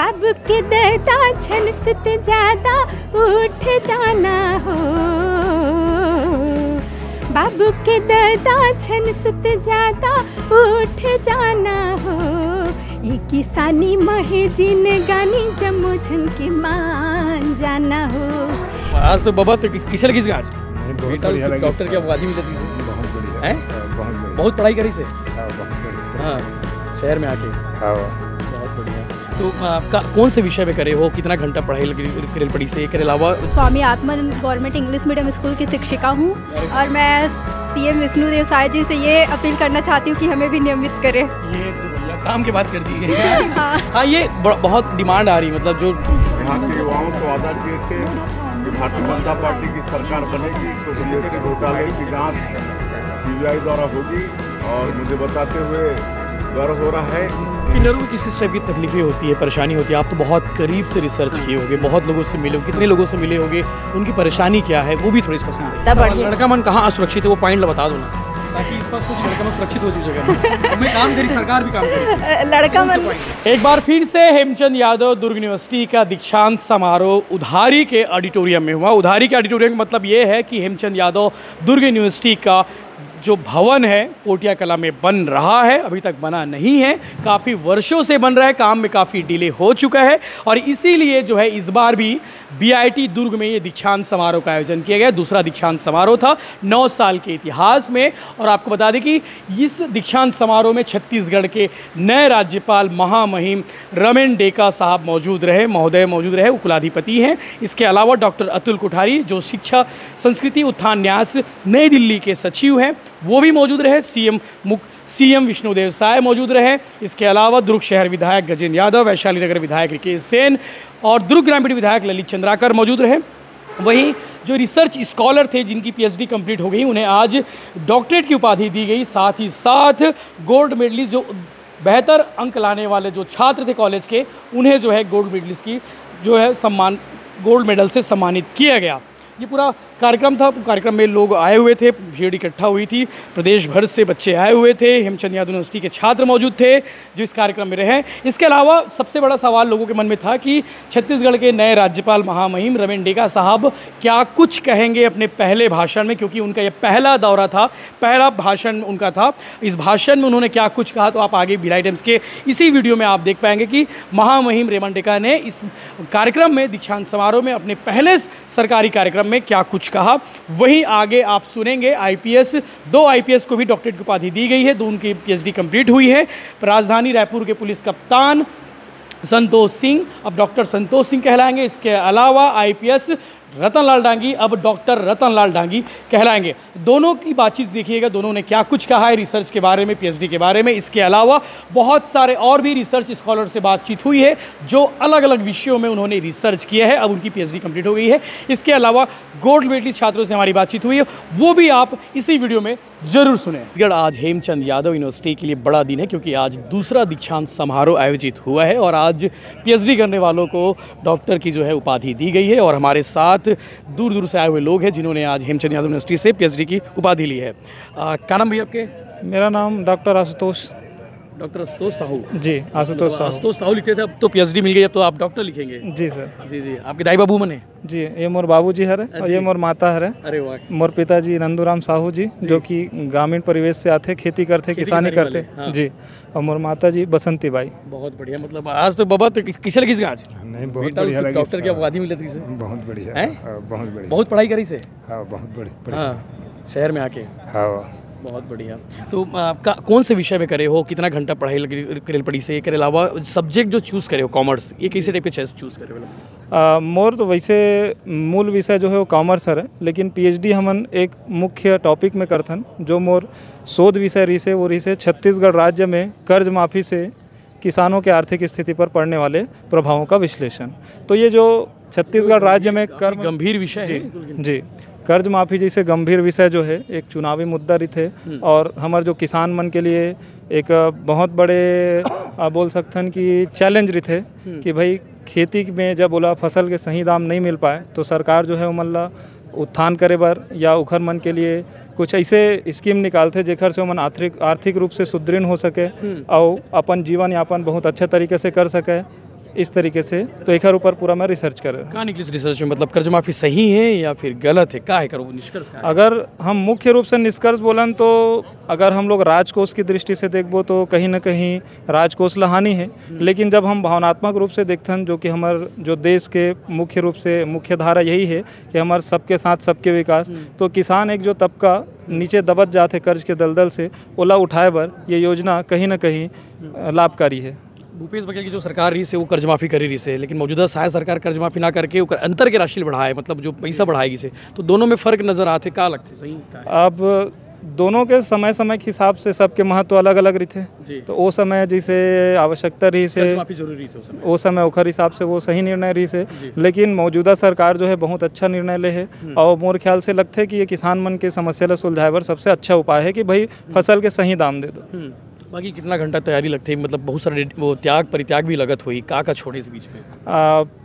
बाबू के दादा छन सुत ज्यादा उठ जाना हो, बाबू के दादा छन सुत ज्यादा उठ जाना हो, ये किसानी महे जिन गानी जम्मू झन के मान जाना हो। आज तो बाबा तो किसे लगी आज बहुत बढ़िया लगी। डॉक्टर की आबादी मिली थी, बहुत बढ़िया हैं? बहुत बढ़िया। बहुत पढ़ाई करी से बहुत बढ़िया। हाँ, शहर में आके हाँ बहुत बढ़िया। तो आपका कौन से विषय में करे हो, कितना घंटा पढ़ाई करे पढ़ी से, के अलावा? Swami Atmanand government English medium school की शिक्षिका हूँ और मैं सीएम विष्णुदेव साय जी से ये अपील करना चाहती हूँ कि हमें भी नियमित करें। ये तो भैया काम की बात कर दी है। हाँ। हाँ, ये बहुत डिमांड आ रही, मतलब जो यहाँ के युवाओं से वादा किए थे कि भारतीय जनता पार्टी की सरकार बनेगी तो बीएससी घोटाले की जांच सीबीआई द्वारा होगी, और मुझे बताते हुए गर्व हो रहा है। किन्नरों को किस टाइप की तकलीफें होती है, परेशानी होती है? आप तो बहुत करीब से रिसर्च किए होगे, बहुत लोगों से मिले हो, कितने लोगों से मिले होगे, उनकी परेशानी क्या है वो भी थोड़ी स्पष्ट बताइए। लड़का मन कहाँ असुरक्षित है वो पॉइंट बता दो ना, ताकि इस पर कुछ लड़का मन सुरक्षित हो जाएगा। हमें काम करी, सरकार भी काम करी। लड़का मन एक बार फिर से हेमचंद यादव दुर्ग यूनिवर्सिटी का दीक्षांत समारोह उधारी के ऑडिटोरियम में हुआ। उधारी के ऑडिटोरियम का मतलब ये है कि हेमचंद यादव दुर्ग यूनिवर्सिटी का जो भवन है पोटिया कला में बन रहा है, अभी तक बना नहीं है, काफ़ी वर्षों से बन रहा है, काम में काफ़ी डिले हो चुका है, और इसीलिए जो है इस बार भी बीआईटी दुर्ग में ये दीक्षांत समारोह का आयोजन किया गया। दूसरा दीक्षांत समारोह था 9 साल के इतिहास में। और आपको बता दें कि इस दीक्षांत समारोह में छत्तीसगढ़ के नए राज्यपाल महामहिम रमेन डेका साहब मौजूद रहे, महोदय मौजूद रहे, कुलाधिपति हैं। इसके अलावा डॉक्टर अतुल कोठारी जो शिक्षा संस्कृति उत्थान न्यास नई दिल्ली के सचिव हैं वो भी मौजूद रहे। सीएम विष्णुदेव साय मौजूद रहे। इसके अलावा दुर्ग शहर विधायक गजेंद्र यादव, वैशाली नगर विधायक रिकेश सेन और दुर्ग ग्रामीण विधायक ललित चंद्राकर मौजूद रहे। वहीं जो रिसर्च स्कॉलर थे जिनकी पीएचडी कंप्लीट हो गई, उन्हें आज डॉक्टरेट की उपाधि दी गई। साथ ही साथ गोल्ड मेडलिस्ट जो बेहतर अंक लाने वाले जो छात्र थे कॉलेज के, उन्हें जो है गोल्ड मेडलिस्ट की जो है सम्मान गोल्ड मेडल से सम्मानित किया गया। ये पूरा कार्यक्रम था। कार्यक्रम में लोग आए हुए थे, भीड़ इकट्ठा हुई थी, प्रदेश भर से बच्चे आए हुए थे, हेमचंद यादव यूनिवर्सिटी के छात्र मौजूद थे जो इस कार्यक्रम में रहे। इसके अलावा सबसे बड़ा सवाल लोगों के मन में था कि छत्तीसगढ़ के नए राज्यपाल महामहिम रमेन डेका साहब क्या कुछ कहेंगे अपने पहले भाषण में, क्योंकि उनका ये पहला दौरा था, पहला भाषण उनका था। इस भाषण में उन्होंने क्या कुछ कहा तो आप आगे बीआईटी टाइम्स के इसी वीडियो में आप देख पाएंगे कि महामहिम रमेन डेका ने इस कार्यक्रम में दीक्षांत समारोह में अपने पहले सरकारी कार्यक्रम में क्या कुछ कहा। वहीं आगे आप सुनेंगे आईपीएस, 2 आईपीएस को भी डॉक्टरेट की उपाधि दी गई है, 2 उनकी पीएचडी कंप्लीट हुई है। राजधानी रायपुर के पुलिस कप्तान संतोष सिंह अब डॉक्टर संतोष सिंह कहलाएंगे। इसके अलावा आईपीएस रतनलाल डांगी अब डॉक्टर रतनलाल डांगी कहलाएंगे। दोनों की बातचीत देखिएगा, दोनों ने क्या कुछ कहा है रिसर्च के बारे में, पीएचडी के बारे में। इसके अलावा बहुत सारे और भी रिसर्च स्कॉलर से बातचीत हुई है जो अलग अलग विषयों में उन्होंने रिसर्च किया है, अब उनकी पीएचडी कंप्लीट हो गई है। इसके अलावा गोल्ड मेडलिस्ट छात्रों से हमारी बातचीत हुई है, वो भी आप इसी वीडियो में जरूर सुने। आज हेमचंद यादव यूनिवर्सिटी के लिए बड़ा दिन है क्योंकि आज दूसरा दीक्षांत समारोह आयोजित हुआ है और आज पीएचडी करने वालों को डॉक्टर की जो है उपाधि दी गई है। और हमारे साथ दूर दूर से आए हुए लोग हैं जिन्होंने आज हेमचंद यादव यूनिवर्सिटी से पीएचडी की उपाधि ली है। क्या नाम भैया आपके? मेरा नाम डॉक्टर आशुतोष साहू। जी, आशुतोष साहू। आशुतोष साहू लिखते थे, अब तो पीएचडी मिल गई, अब तो आप डॉक्टर लिखेंगे। जी सर। जी। आपके दाई बाबू मने? जी, ये मोर बाबूजी हरे और ये मोर माता हरे। अरे वाह। मोर पिताजी नंदूराम साहू जी जो कि ग्रामीण परिवेश से आते, खेती करते, किसानी करते। हाँ। जी, और मोर माता जी बसंती बाई। बहुत बढ़िया। मतलब आज तो बाबा तो किसे लगी आज? नहीं, बहुत बढ़िया लगी। डॉक्टर की उपाधि मिली थी से? बहुत बढ़िया है, बहुत बढ़िया। बहुत पढ़ाई करी से? हाँ, बहुत बढ़िया। हाँ, शहर में आके। हाँ, बहुत बढ़िया। तो आपका कौन से विषय में करे हो, कितना घंटा पढ़ाई करे पढ़ी से, के अलावा सब्जेक्ट जो चूज़ करे हो कॉमर्स, ये किसी टाइप के चूज़ करे हो? मोर तो वैसे मूल विषय जो है वो कॉमर्स है, लेकिन पीएचडी हमन एक मुख्य टॉपिक में करथन जो मोर शोध विषय रही से वो रही से छत्तीसगढ़ राज्य में कर्ज माफ़ी से किसानों के आर्थिक स्थिति पर पड़ने वाले प्रभावों का विश्लेषण। तो ये जो छत्तीसगढ़ राज्य में गंभीर विषय है। जी, कर्ज माफ़ी जैसे गंभीर विषय जो है एक चुनावी मुद्दा रही थे और हमारे जो किसान मन के लिए एक बहुत बड़े बोल सकते हैं कि चैलेंज रही थे कि भाई खेती में जब बोला फसल के सही दाम नहीं मिल पाए तो सरकार जो है वो मतलब उत्थान करे बर या उखर मन के लिए कुछ ऐसे स्कीम निकालते जेकर से मन आर्थिक रूप से सुदृढ़ हो सके और अपन जीवन यापन बहुत अच्छे तरीके से कर सके। इस तरीके से तो एक ऊपर पूरा मैं रिसर्च कर रहा हूँ। कहाँ निकली इस रिसर्च में, मतलब कर्ज माफ़ी सही है या फिर गलत है, क्या है करो निष्कर्ष क्या है? अगर हम मुख्य रूप से निष्कर्ष बोलन तो अगर हम लोग राजकोष की दृष्टि से देखबो तो कहीं ना कहीं राजकोष लहानी है, लेकिन जब हम भावनात्मक रूप से देखते जो कि हमार जो देश के मुख्य रूप से मुख्य धारा यही है कि हमारे सबके साथ सबके विकास, तो किसान एक जो तबका नीचे दबत जाते कर्ज के दलदल से ओला उठाए बर ये योजना कहीं ना कहीं लाभकारी है। भूपेश बघेल की जो सरकार रही से वो कर्ज माफ़ी करी रही से, लेकिन मौजूदा सहायक सरकार कर्ज माफ़ी ना करके अंतर के राशि बढ़ाए, मतलब जो पैसा बढ़ाएगी से, तो दोनों में फ़र्क नज़र आते, क्या लगते सही क्या है? अब दोनों के समय समय के हिसाब से सबके महत्व अलग अलग रहते, तो वो समय जैसे आवश्यकता रही से जरूरी से वो समय ओखर हिसाब से वो सही निर्णय रही से, लेकिन मौजूदा सरकार जो है बहुत अच्छा निर्णय ले है और मोर ख्याल से लगते कि ये किसान मन के समस्या ला सुलझाए बर सबसे अच्छा उपाय है कि भाई फसल के सही दाम दे दो। बाकी कितना घंटा तैयारी लगती है, मतलब बहुत सारे वो त्याग परित्याग भी लगत हुई, का छोड़े इस बीच में?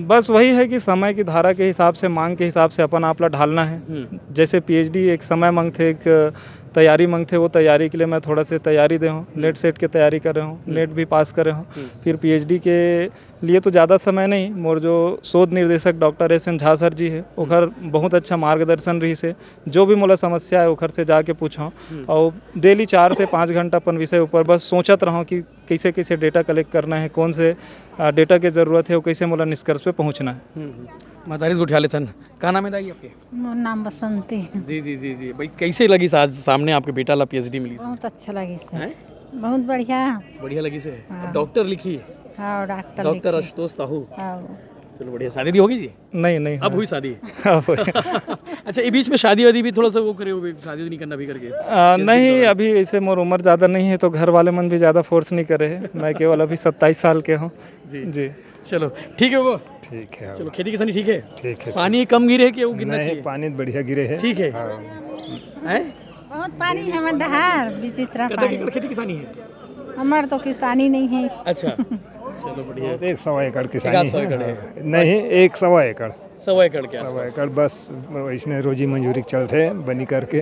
बस वही है कि समय की धारा के हिसाब से, मांग के हिसाब से अपन आप ला ढालना है। जैसे पीएचडी एक समय मांगते, एक तैयारी मांगते, वो तैयारी के लिए मैं थोड़ा से तैयारी दे हूँ, नेट सेट के तैयारी कर रहा हूँ, नेट भी पास कर रहा हूँ। फिर पीएचडी के लिए तो ज़्यादा समय नहीं, मोर जो शोध निर्देशक doctor S N Jha sir ji है ओखर बहुत अच्छा मार्गदर्शन रही से, जो भी मोला समस्या है ओखर से जाके पूछूँ और डेली 4 से 5 घंटा अपन विषय ऊपर बस सोचत रहूँ कि कैसे कैसे डेटा कलेक्ट करना है, कौन से डेटा की ज़रूरत है और कैसे मोला निष्कर्ष पे पहुँचना है। मातारिस गुठियाले थन, क्या नाम है दाई आपके? नाम बसंती। जी जी जी जी, भाई कैसे लगी आज सामने आपके बेटा ला पीएचडी मिली? बहुत अच्छा लगी से, बहुत बढ़िया लगी से। डॉक्टर लिखी? हाँ, डॉक्टर आशुतोष साहू। हाँ। चलो बढ़िया। शादी होगी जी? नहीं अब हुई शादी? अच्छा, ये बीच में शादी वादी भी थोड़ा सा वो करे हो, शादी नहीं करना भी करके? नहीं, अभी ऐसे मोर उम्र ज़्यादा नहीं है तो घर वाले मन भी ज़्यादा फोर्स नहीं करे है। मैं केवल अभी 27 साल के हूँ। जी जी, चलो ठीक है। वो ठीक है। चलो, खेती किसानी ठीक है? ठीक है। पानी कम गिरे है कि वो गिरना चाहिए? पानी बढ़िया गिरे है। ठीक है। बहुत पानी है हमारे डहार विचित्र पानी। खेती किसानी है? हमारे तो किसानी नहीं है। अच्छा, चलो बढ़िया। 100 एकड़ किसानी है। नहीं, 100 एकड़। 100 एकड़ क्या? 100 एकड़ बस इसमें रोजी मंजूरी चलते बनी करके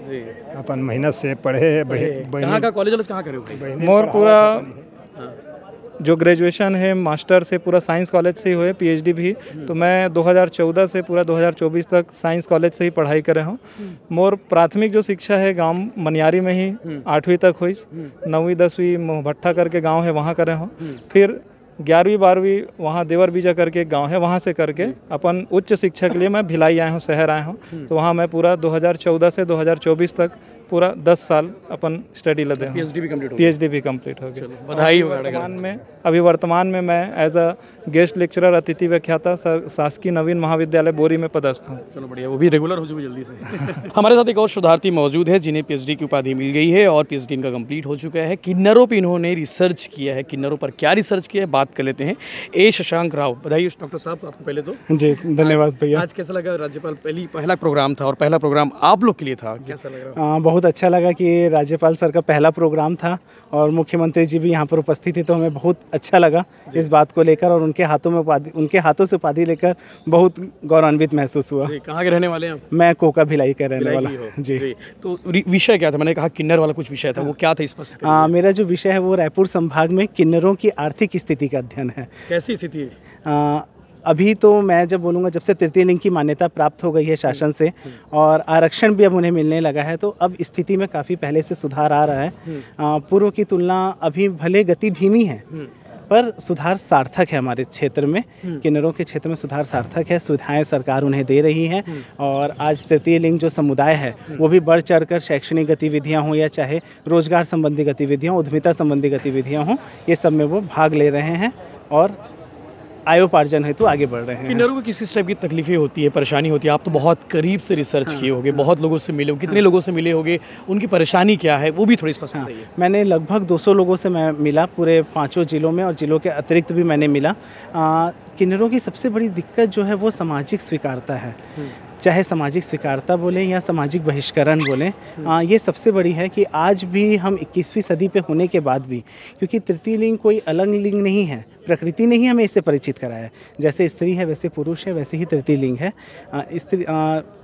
जी, अपन मेहनत से पढ़े है। कहाँ का कॉलेज कहाँ करे हो? मोर पूरा जो ग्रेजुएशन है मास्टर से पूरा साइंस कॉलेज से ही हुए, पीएचडी भी तो मैं 2014 से पूरा 2024 तक साइंस कॉलेज से ही पढ़ाई करे हूँ। मोर प्राथमिक जो शिक्षा है गांव मनियारी में ही 8वीं तक हुई, 9वीं 10वीं मोहभट्टा करके गांव है वहाँ करे हूँ। फिर 11वीं 12वीं वहाँ देवर बीजा करके एक गाँव है वहाँ से करके अपन उच्च शिक्षा के लिए मैं भिलाई आया हूँ, शहर आया हूँ। तो वहाँ मैं पूरा 2014 से 2024 तक पूरा 10 साल अपन स्टडी लदे हूँ। पीएचडी भी कंप्लीट हो गया। बधाई हो। वर्तमान में मैं एज अ गेस्ट लेक्चरर अतिथि व्याख्याता शासकीय नवीन महाविद्यालय बोरी में पदस्थ हूँ। चलो बढ़िया, वो भी रेगुलर हो जाए जल्दी से। हमारे साथ एक और शोधार्थी मौजूद है जिन्हें पीएचडी की उपाधि मिल गई है और पीएचडी इनका कंप्लीट हो चुका है। किन्नरों पर इन्होंने रिसर्च किया है। किन्नरों पर क्या रिसर्च किया है बात कर लेते हैं। ए शशांक राव, बधाई डॉक्टर साहब आपको पहले तो। जी धन्यवाद भैया। आज कैसा लगा? राज्यपाल पहला प्रोग्राम था और पहला प्रोग्राम आप लोग के लिए था, कैसा लग रहा? बहुत अच्छा लगा कि राज्यपाल सर का पहला प्रोग्राम था और मुख्यमंत्री जी भी यहाँ पर उपस्थित थे, तो हमें बहुत अच्छा लगा इस बात को लेकर और उनके हाथों से उपाधि लेकर बहुत गौरवान्वित महसूस हुआ। कहाँ के रहने वाले हैं आप? मैं कोका भिलाई का रहने वाला। जी। तो विषय क्या था? मैंने कहा किन्नर वाला कुछ विषय था, वो क्या था स्पष्ट? मेरा जो विषय है वो रायपुर संभाग में किन्नरों की आर्थिक स्थिति का अध्ययन है। कैसी स्थिति है? अभी तो मैं जब बोलूँगा जब से तृतीय लिंग की मान्यता प्राप्त हो गई है शासन से और आरक्षण भी अब उन्हें मिलने लगा है, तो अब स्थिति में काफ़ी पहले से सुधार आ रहा है। पूर्व की तुलना अभी भले गति धीमी है पर सुधार सार्थक है। हमारे क्षेत्र में किन्नरों के क्षेत्र में सुधार सार्थक है। सुविधाएं सरकार उन्हें दे रही है और आज तृतीय लिंग जो समुदाय है वो भी बढ़ चढ़कर शैक्षणिक गतिविधियां हों या चाहे रोजगार संबंधी गतिविधियां, उद्यमिता संबंधी गतिविधियां हों, ये सब में वो भाग ले रहे हैं और आयोपार्जन हेतु आगे बढ़ रहे हैं। किन्नरों को किस टाइप की तकलीफें होती है, परेशानी होती है? आप तो बहुत करीब से रिसर्च किए होंगे, बहुत लोगों से मिले हो, कितने लोगों से मिले होंगे, उनकी परेशानी क्या है वो भी थोड़ी स्पष्ट बताइए। मैंने लगभग 200 लोगों से मैं मिला पूरे 5 जिलों में और जिलों के अतिरिक्त भी मैंने मिला। किन्नरों की सबसे बड़ी दिक्कत जो है वो सामाजिक स्वीकारता है, चाहे सामाजिक स्वीकारता बोलें या सामाजिक बहिष्करण बोलें। ये सबसे बड़ी है कि आज भी हम 21वीं सदी पे होने के बाद भी, क्योंकि तृतीय लिंग कोई अलग लिंग नहीं है, प्रकृति ने ही हमें इससे परिचित कराया। जैसे स्त्री है वैसे पुरुष है, वैसे ही तृतीय लिंग है। स्त्री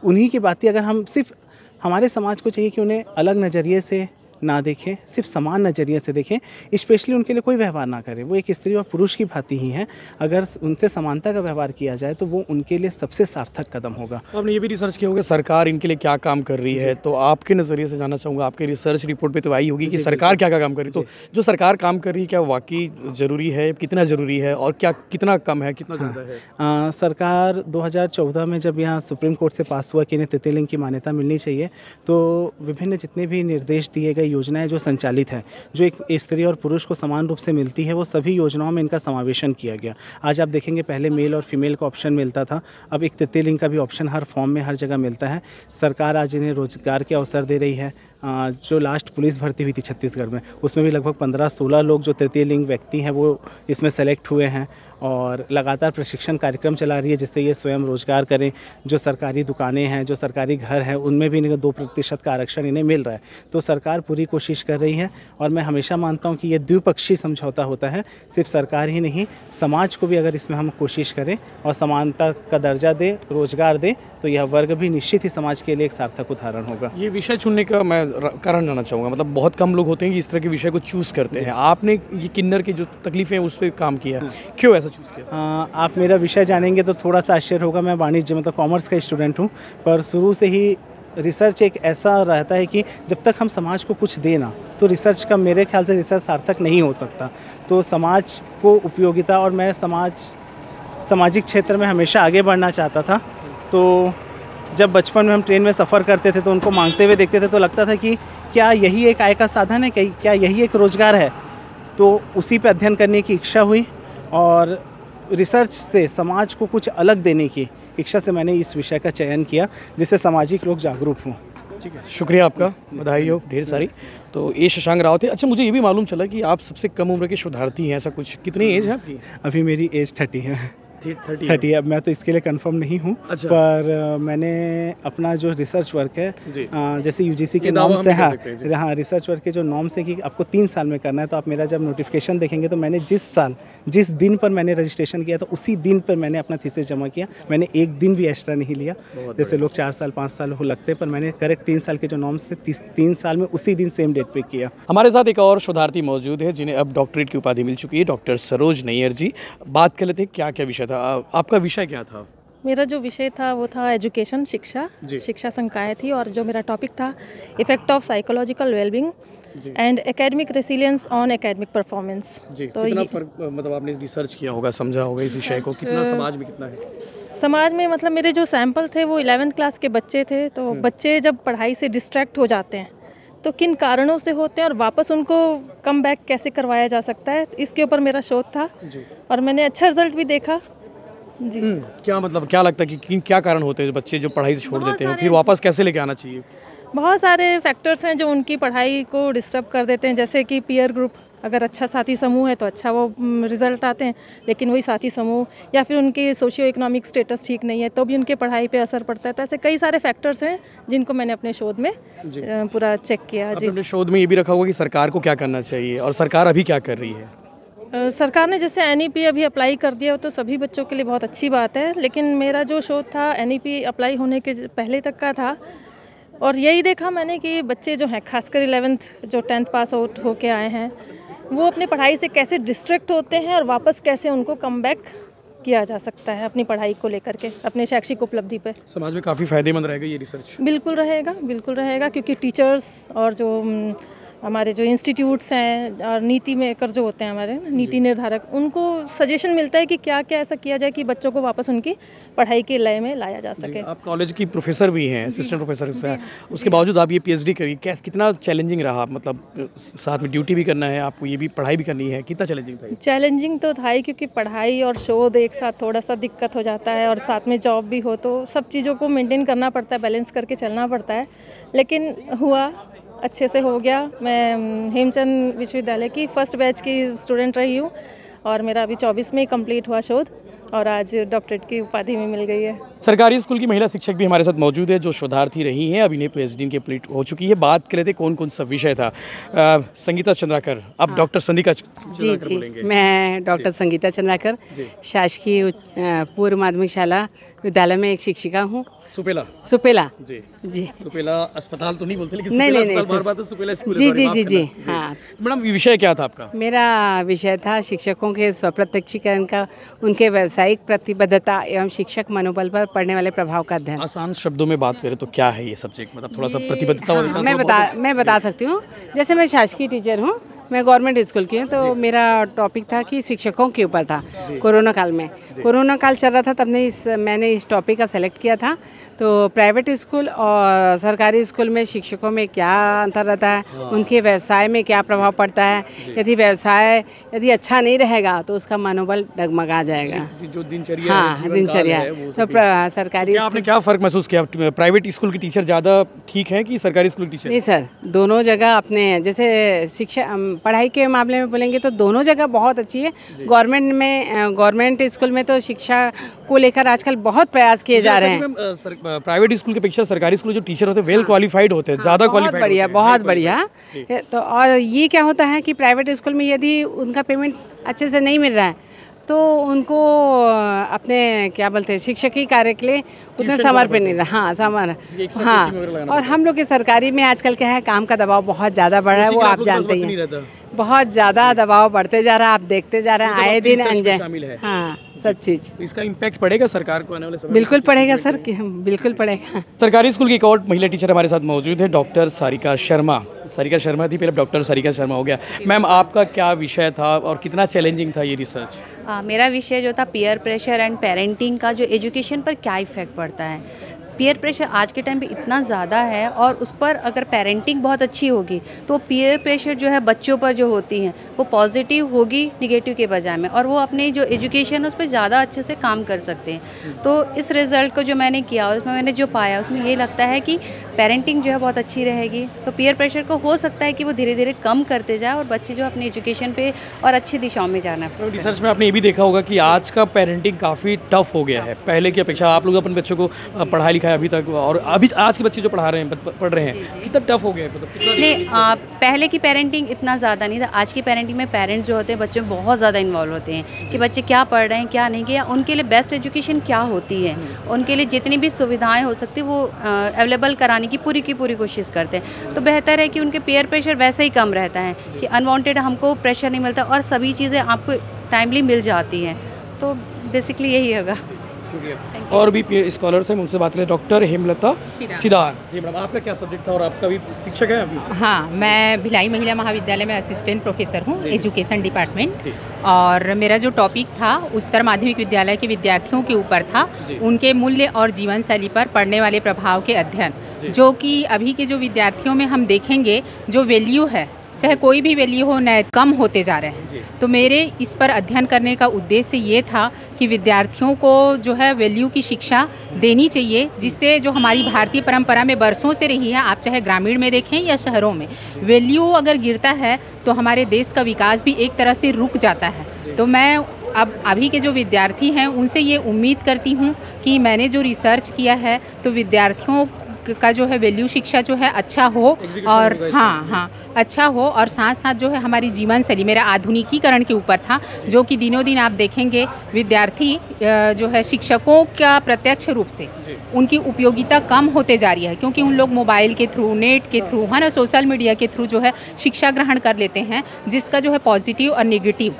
उन्हीं की बातें अगर हम सिर्फ हमारे समाज को चाहिए कि उन्हें अलग नज़रिए से ना देखें, सिर्फ समान नज़रिए से देखें, स्पेशली उनके लिए कोई व्यवहार ना करें। वो एक स्त्री और पुरुष की भांति ही हैं। अगर उनसे समानता का व्यवहार किया जाए तो वो उनके लिए सबसे सार्थक कदम होगा। तो आपने ये भी रिसर्च किया होगा सरकार इनके लिए क्या काम कर रही है, तो आपके नज़रिए से जानना चाहूँगा, आपके रिसर्च रिपोर्ट पे तो आई होगी कि सरकार क्या क्या काम कर रही है, तो जो सरकार काम कर रही है क्या वाकई ज़रूरी है, कितना ज़रूरी है और क्या कितना कम है, कितना ज़्यादा है? सरकार 2014 में जब यहाँ सुप्रीम कोर्ट से पास हुआ कि इन्हें तृतीय लिंग की मान्यता मिलनी चाहिए, तो विभिन्न जितने भी निर्देश दिए गए, योजनाएं जो संचालित हैं, जो एक स्त्री और पुरुष को समान रूप से मिलती है, वो सभी योजनाओं में इनका समावेशन किया गया। आज आप देखेंगे पहले मेल और फीमेल का ऑप्शन मिलता था, अब एक तृतीय लिंग का भी ऑप्शन हर फॉर्म में हर जगह मिलता है। सरकार आज इन्हें रोजगार के अवसर दे रही है। जो लास्ट पुलिस भर्ती हुई थी छत्तीसगढ़ में, उसमें भी लगभग 15-16 लोग जो तृतीय लिंग व्यक्ति हैं वो इसमें सेलेक्ट हुए हैं और लगातार प्रशिक्षण कार्यक्रम चला रही है जिससे ये स्वयं रोजगार करें। जो सरकारी दुकानें हैं, जो सरकारी घर हैं, उनमें भी इन्हें 2% का आरक्षण इन्हें मिल रहा है। तो सरकार पूरी कोशिश कर रही है और मैं हमेशा मानता हूँ कि ये द्विपक्षीय समझौता होता है। सिर्फ सरकार ही नहीं, समाज को भी अगर इसमें हम कोशिश करें और समानता का दर्जा दें, रोजगार दें, तो यह वर्ग भी निश्चित ही समाज के लिए एक सार्थक उदाहरण होगा। ये विषय चुनने का मैं कारण जानना चाहूँगा, मतलब बहुत कम लोग होते हैं कि इस तरह के विषय को चूज़ करते हैं। आपने ये किन्नर की जो तकलीफ़ें हैं उस पर काम किया, क्यों ऐसा चूज़ किया? आप मेरा विषय जानेंगे तो थोड़ा सा आश्चर्य होगा। मैं वाणिज्य मतलब कॉमर्स का स्टूडेंट हूँ, पर शुरू से ही रिसर्च एक ऐसा रहता है कि जब तक हम समाज को कुछ दें ना, तो रिसर्च का मेरे ख्याल से रिसर्च सार्थक नहीं हो सकता। तो समाज को उपयोगिता, और मैं सामाजिक क्षेत्र में हमेशा आगे बढ़ना चाहता था। तो जब बचपन में हम ट्रेन में सफ़र करते थे तो उनको मांगते हुए देखते थे तो लगता था कि क्या यही एक आय का साधन है, क्या यही एक रोज़गार है। तो उसी पे अध्ययन करने की इच्छा हुई और रिसर्च से समाज को कुछ अलग देने की इच्छा से मैंने इस विषय का चयन किया जिससे सामाजिक लोग जागरूक हों। ठीक है, शुक्रिया आपका, बधाई हो ढेर सारी। तो ये शशांक राव थे। अच्छा, मुझे ये भी मालूम चला कि आप सबसे कम उम्र के शोधार्थी हैं, ऐसा कुछ। कितनी एज है आपकी? अभी मेरी एज 30 है। 30। अब मैं तो इसके लिए कंफर्म नहीं हूँ। अच्छा। पर मैंने अपना जो रिसर्च वर्क है, जैसे यूजीसी के नॉर्म्स से, हाँ रिसर्च वर्क के जो नॉर्म्स है कि आपको 3 साल में करना है, तो आप मेरा जब नोटिफिकेशन देखेंगे तो मैंने जिस दिन पर मैंने रजिस्ट्रेशन किया था उसी दिन पर मैंने अपना थीसिस जमा किया। मैंने एक दिन भी एक्स्ट्रा नहीं लिया, जैसे लोग 4 साल 5 साल हो लगते, पर मैंने करेक्ट 3 साल के जो नॉर्म्स थे 3 साल में उसी दिन सेम डेट पे किया। हमारे साथ एक और शोधार्थी मौजूद है जिन्हें अब डॉक्टरेट की उपाधि मिल चुकी है, डॉक्टर सरोज नैयर जी। बात कर लेते हैं क्या क्या विषय था आपका? विषय क्या था? मेरा जो विषय था वो था एजुकेशन, शिक्षा संकाय थी, और जो मेरा टॉपिक था effect of psychological wellbeing and academic resilience on academic performance. तो कितना फर्क, मतलब आपने रिसर्च किया होगा, समझा होगा इस विषय को, कितना समाज में कितना है? समाज में मतलब मेरे जो सैंपल थे वो 11th क्लास के बच्चे थे। तो बच्चे जब पढ़ाई से डिस्ट्रैक्ट हो जाते हैं तो किन कारणों से होते हैं और वापस उनको कम बैक कैसे करवाया जा सकता है, इसके ऊपर मेरा शोध था और मैंने अच्छा रिजल्ट भी देखा जी। क्या मतलब क्या लगता है कि क्या कारण होते हैं बच्चे जो पढ़ाई से छोड़ देते हैं, फिर वापस कैसे लेके आना चाहिए? बहुत सारे फैक्टर्स हैं जो उनकी पढ़ाई को डिस्टर्ब कर देते हैं, जैसे कि पीयर ग्रुप, अगर अच्छा साथी समूह है तो अच्छा वो रिजल्ट आते हैं, लेकिन वही साथी समूह या फिर उनके सोशियो इकोनॉमिक स्टेटस ठीक नहीं है तो भी उनके पढ़ाई पे असर पड़ता है। तो ऐसे कई सारे फैक्टर्स हैं जिनको मैंने अपने शोध में पूरा चेक किया जी। अपने शोध में ये भी रखा होगा कि सरकार को क्या करना चाहिए और सरकार अभी क्या कर रही है? सरकार ने जैसे NEP अभी अप्लाई कर दिया हो तो सभी बच्चों के लिए बहुत अच्छी बात है, लेकिन मेरा जो शोध था NEP अप्लाई होने के पहले तक का था और यही देखा मैंने कि बच्चे जो हैं, खासकर 11th जो 10th पास आउट होके आए हैं, वो अपनी पढ़ाई से कैसे डिस्ट्रैक्ट होते हैं और वापस कैसे उनको कम बैक किया जा सकता है अपनी पढ़ाई को लेकर के, अपने शैक्षिक उपलब्धि पर। समाज में काफ़ी फायदेमंद रहेगा ये रिसर्च। बिल्कुल रहेगा क्योंकि टीचर्स और जो हमारे जो इंस्टीट्यूट्स हैं और नीति मेकर जो होते हैं हमारे नीति निर्धारक, उनको सजेशन मिलता है कि क्या क्या ऐसा किया जाए कि बच्चों को वापस उनकी पढ़ाई के लय में लाया जा सके। आप कॉलेज की प्रोफेसर भी हैं, असिस्टेंट प्रोफेसर हैं, उसके बावजूद आप ये PhD करिए, कितना चैलेंजिंग रहा? मतलब साथ में ड्यूटी भी करना है आपको, ये भी पढ़ाई भी करनी है, कितना चैलेंजिंग था? चैलेंजिंग तो था ही, क्योंकि पढ़ाई और शोध एक साथ थोड़ा सा दिक्कत हो जाता है और साथ में जॉब भी हो तो सब चीज़ों को मेनटेन करना पड़ता है, बैलेंस करके चलना पड़ता है, लेकिन हुआ, अच्छे से हो गया। मैं हेमचंद विश्वविद्यालय की फर्स्ट बैच की स्टूडेंट रही हूँ और मेरा अभी 24 में ही कंप्लीट हुआ शोध और आज डॉक्टरेट की उपाधि में मिल गई है। सरकारी स्कूल की महिला शिक्षक भी हमारे साथ मौजूद है जो शोधार्थी रही हैं, अब इन्हें PhD कंप्लीट हो चुकी है। बात कर रहे थे कौन कौन सा विषय था। संगीता चंद्राकर, अब डॉक्टर संगीता जी बोलेंगे। मैं डॉक्टर संगीता चंद्राकर, शासकीय पूर्व माध्यमिक शाला विद्यालय में एक शिक्षिका हूँ सुपेला सुपेला जी जी। सुपेला अस्पताल तो नहीं बोलते, लेकिन नहीं, सुपेला नहीं, अस्पताल नहीं, बार बार तो सुपेला स्कूल है, जी sorry, जी माफ जी जी करना। हाँ। मैडम विषय क्या था आपका? मेरा विषय था शिक्षकों के स्वप्रत्यक्षीकरण का, उनके व्यावसायिक प्रतिबद्धता एवं शिक्षक मनोबल पर पड़ने वाले प्रभाव का अध्ययन। आसान शब्दों में बात करें तो क्या है ये सब्जेक्ट, मतलब थोड़ा सा प्रतिबद्धता वाला हाँ, मैं बता सकती हूँ। जैसे मैं शासकीय टीचर हूँ, मैं गवर्नमेंट स्कूल की हूँ, तो मेरा टॉपिक था कि शिक्षकों के ऊपर था। कोरोना काल में, कोरोना काल चल रहा था, तब मैंने इस टॉपिक का सेलेक्ट किया था। तो प्राइवेट स्कूल और सरकारी स्कूल में शिक्षकों में क्या अंतर रहता है, उनके व्यवसाय में क्या प्रभाव पड़ता है, यदि अच्छा नहीं रहेगा तो उसका मनोबल डगमगा जाएगा। जो दिनचर्या हाँ, दिनचर्या। तो सरकारी आपने क्या फ़र्क महसूस किया? प्राइवेट स्कूल की टीचर ज़्यादा ठीक है कि सरकारी स्कूल की टीचर? नहीं सर, दोनों जगह अपने, जैसे शिक्षा पढ़ाई के मामले में बोलेंगे तो दोनों जगह बहुत अच्छी है। गवर्नमेंट स्कूल में तो शिक्षा को लेकर आजकल बहुत प्रयास किए जा रहे हैं। प्राइवेट स्कूल की अपेक्षा सरकारी स्कूल जो टीचर होते हैं वेल क्वालिफाइड होते हैं, ज़्यादा क्वालिफाइड। बढ़िया, बहुत बढ़िया। तो और ये क्या होता है कि प्राइवेट स्कूल में यदि उनका पेमेंट अच्छे से नहीं मिल रहा है तो उनको अपने क्या बोलते हैं शिक्षकीय कार्य के लिए उतना समर्पण नहीं रहा। हाँ, और हम लोग के सरकारी में आजकल क्या है, काम का दबाव बहुत ज़्यादा बढ़ रहा है, वो आप जानते ही हैं। बहुत ज़्यादा दबाव बढ़ते जा रहा है, आप देखते जा रहे हैं, आए दिन अनजान। हाँ, सब चीज़। इसका इम्पैक्ट पड़ेगा सरकार को आने वाले समय? बिल्कुल पड़ेगा सर, बिल्कुल पड़ेगा। सरकारी स्कूल की एक और महिला टीचर हमारे साथ मौजूद है, डॉक्टर सारिका शर्मा। सारिका शर्मा थी, पहले डॉक्टर सारिका शर्मा हो गया। मैम, आपका क्या विषय था और कितना चैलेंजिंग था ये रिसर्च? मेरा विषय जो था पीयर प्रेशर एंड पेरेंटिंग का, जो एजुकेशन पर क्या इफ़ेक्ट पड़ता है। पीयर प्रेशर आज के टाइम पे इतना ज़्यादा है, और उस पर अगर पेरेंटिंग बहुत अच्छी होगी तो पीयर प्रेशर जो है बच्चों पर जो होती हैं वो पॉजिटिव होगी निगेटिव के बजाय में, और वो अपने जो एजुकेशन उस पर ज़्यादा अच्छे से काम कर सकते हैं। तो इस रिज़ल्ट को जो मैंने किया और उसमें मैंने जो पाया, उसमें ये लगता है कि पेरेंटिंग जो है बहुत अच्छी रहेगी। तो पीयर प्रेशर को हो सकता है कि वो धीरे धीरे कम करते जाए और बच्चे जो अपने एजुकेशन पे और अच्छी दिशाओं में जाना है। तो रिसर्च में आपने ये भी देखा होगा कि आज का पेरेंटिंग काफ़ी टफ हो गया है पहले की अपेक्षा। आप लोग अपने बच्चों को पढ़ाई लिखाई अभी तक, और अभी आज के बच्चे जो पढ़ रहे हैं कितना टफ हो गया है? नहीं, पहले की पेरेंटिंग इतना ज़्यादा नहीं था। आज की पेरेंटिंग में पेरेंट्स जो होते हैं बच्चों में बहुत ज़्यादा इन्वॉल्व होते हैं कि बच्चे क्या पढ़ रहे हैं, क्या नहीं किया, उनके लिए बेस्ट एजुकेशन क्या होती है, उनके लिए जितनी भी सुविधाएं हो सकती वो अवेलेबल कराने की पूरी कोशिश करते हैं। तो बेहतर है कि उनके पीयर प्रेशर वैसे ही कम रहता है कि अनवांटेड हमको प्रेशर नहीं मिलता और सभी चीज़ें आपको टाइमली मिल जाती हैं। तो बेसिकली यही होगा। और भी स्कॉलर्स हैं, उनसे बात करें। डॉक्टर हेमलता सिदार जी, मैडम आपका क्या सब्जेक्ट था और आपका भी शिक्षक है अभी? हाँ, मैं भिलाई महिला महाविद्यालय में असिस्टेंट प्रोफेसर हूँ, एजुकेशन डिपार्टमेंट। और मेरा जो टॉपिक था उच्चतर माध्यमिक विद्यालय के विद्यार्थियों के ऊपर था, उनके मूल्य और जीवन शैली पर पड़ने वाले प्रभाव के अध्ययन, जो कि अभी के जो विद्यार्थियों में हम देखेंगे जो वैल्यू है, चाहे कोई भी वैल्यू हो, नए कम होते जा रहे हैं। तो मेरे इस पर अध्ययन करने का उद्देश्य ये था कि विद्यार्थियों को जो है वैल्यू की शिक्षा देनी चाहिए, जिससे जो हमारी भारतीय परंपरा में बरसों से रही है, आप चाहे ग्रामीण में देखें या शहरों में, वैल्यू अगर गिरता है तो हमारे देश का विकास भी एक तरह से रुक जाता है। तो मैं अब अभी के जो विद्यार्थी हैं उनसे ये उम्मीद करती हूँ कि मैंने जो रिसर्च किया है तो विद्यार्थियों का जो है वैल्यू शिक्षा जो है अच्छा हो, और हाँ अच्छा हो, और साथ साथ जो है हमारी जीवन शैली, मेरा आधुनिकीकरण के ऊपर था, जो कि दिनों दिन आप देखेंगे विद्यार्थी जो है शिक्षकों का प्रत्यक्ष रूप से उनकी उपयोगिता कम होते जा रही है, क्योंकि उन लोग मोबाइल के थ्रू, नेट के थ्रू, है ना, सोशल मीडिया के थ्रू जो है शिक्षा ग्रहण कर लेते हैं, जिसका जो है पॉजिटिव और नेगेटिव